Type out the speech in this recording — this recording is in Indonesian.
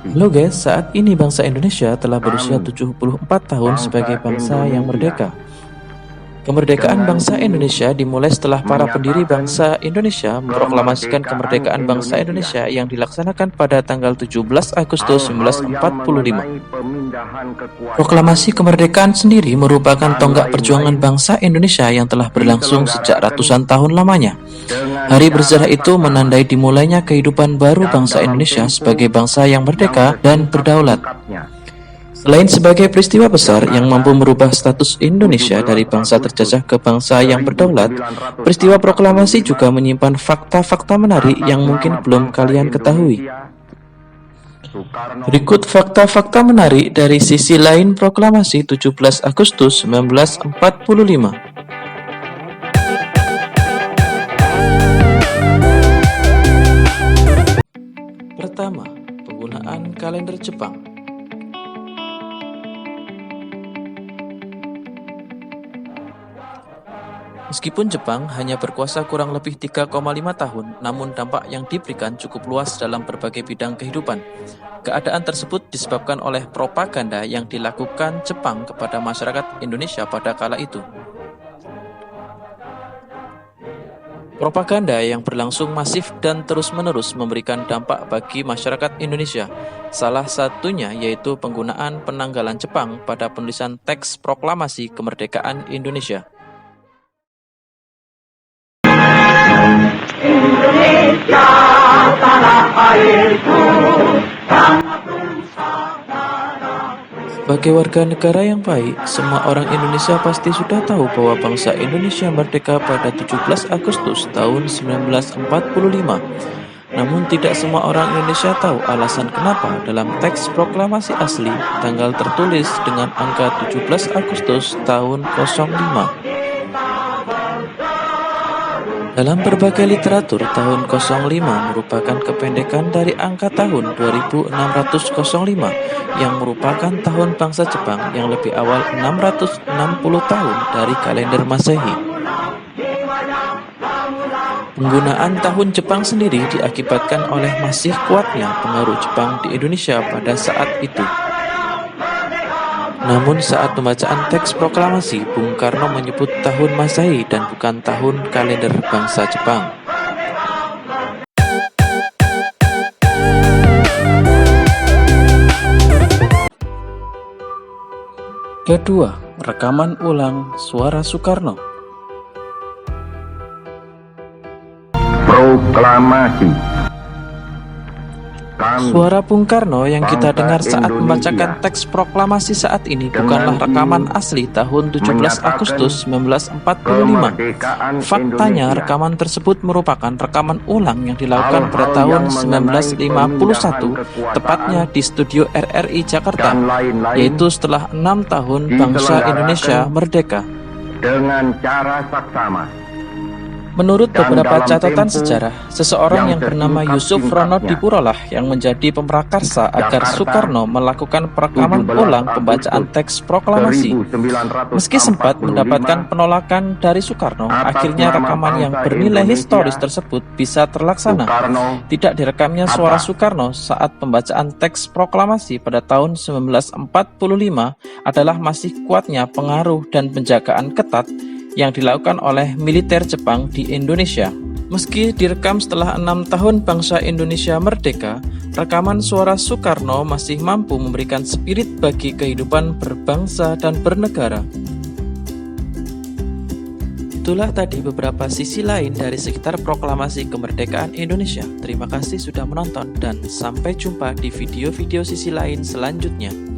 Halo guys, saat ini bangsa Indonesia telah berusia 74 tahun sebagai bangsa yang merdeka. Kemerdekaan bangsa Indonesia dimulai setelah para pendiri bangsa Indonesia memproklamasikan kemerdekaan bangsa Indonesia yang dilaksanakan pada tanggal 17 Agustus 1945. Proklamasi kemerdekaan sendiri merupakan tonggak perjuangan bangsa Indonesia yang telah berlangsung sejak ratusan tahun lamanya. Hari bersejarah itu menandai dimulainya kehidupan baru bangsa Indonesia sebagai bangsa yang merdeka dan berdaulat. Selain sebagai peristiwa besar yang mampu merubah status Indonesia dari bangsa terjajah ke bangsa yang berdaulat, peristiwa proklamasi juga menyimpan fakta-fakta menarik yang mungkin belum kalian ketahui. Berikut fakta-fakta menarik dari sisi lain proklamasi 17 Agustus 1945. Pertama, penggunaan kalender Jepang. Meskipun Jepang hanya berkuasa kurang lebih 3,5 tahun, namun dampak yang diberikan cukup luas dalam berbagai bidang kehidupan. Keadaan tersebut disebabkan oleh propaganda yang dilakukan Jepang kepada masyarakat Indonesia pada kala itu. Propaganda yang berlangsung masif dan terus-menerus memberikan dampak bagi masyarakat Indonesia. Salah satunya yaitu penggunaan penanggalan Jepang pada penulisan teks proklamasi kemerdekaan Indonesia. Indonesia, tanah airku, sebagai warga negara yang baik, semua orang Indonesia pasti sudah tahu bahwa bangsa Indonesia merdeka pada 17 Agustus tahun 1945. Namun tidak semua orang Indonesia tahu alasan kenapa dalam teks proklamasi asli tanggal tertulis dengan angka 17 Agustus tahun 05. Dalam berbagai literatur, tahun 05 merupakan kependekan dari angka tahun 2605 yang merupakan tahun bangsa Jepang yang lebih awal 660 tahun dari kalender Masehi. Penggunaan tahun Jepang sendiri diakibatkan oleh masih kuatnya pengaruh Jepang di Indonesia pada saat itu. Namun saat pembacaan teks proklamasi, Bung Karno menyebut tahun Masehi dan bukan tahun kalender bangsa Jepang. Kedua, rekaman ulang suara Soekarno. Proklamasi. Suara Bung Karno yang kita dengar saat membacakan teks proklamasi saat ini bukanlah rekaman asli tahun 17 Agustus 1945. Faktanya, rekaman tersebut merupakan rekaman ulang yang dilakukan pada tahun 1951, tepatnya di studio RRI Jakarta, yaitu setelah 6 tahun bangsa Indonesia merdeka. Dengan cara saksama. Menurut beberapa catatan sejarah, seseorang yang bernama Yusuf Rono Dipurolah yang menjadi pemrakarsa agar Soekarno melakukan perekaman ulang pembacaan teks proklamasi. Meski sempat mendapatkan penolakan dari Soekarno, akhirnya rekaman yang bernilai historis tersebut bisa terlaksana. Tidak direkamnya suara Soekarno saat pembacaan teks proklamasi pada tahun 1945 adalah masih kuatnya pengaruh dan penjagaan ketat yang dilakukan oleh militer Jepang di Indonesia. Meski direkam setelah 6 tahun bangsa Indonesia merdeka, rekaman suara Soekarno masih mampu memberikan spirit bagi kehidupan berbangsa dan bernegara. Itulah tadi beberapa sisi lain dari sekitar proklamasi kemerdekaan Indonesia. Terima kasih sudah menonton dan sampai jumpa di video-video sisi lain selanjutnya.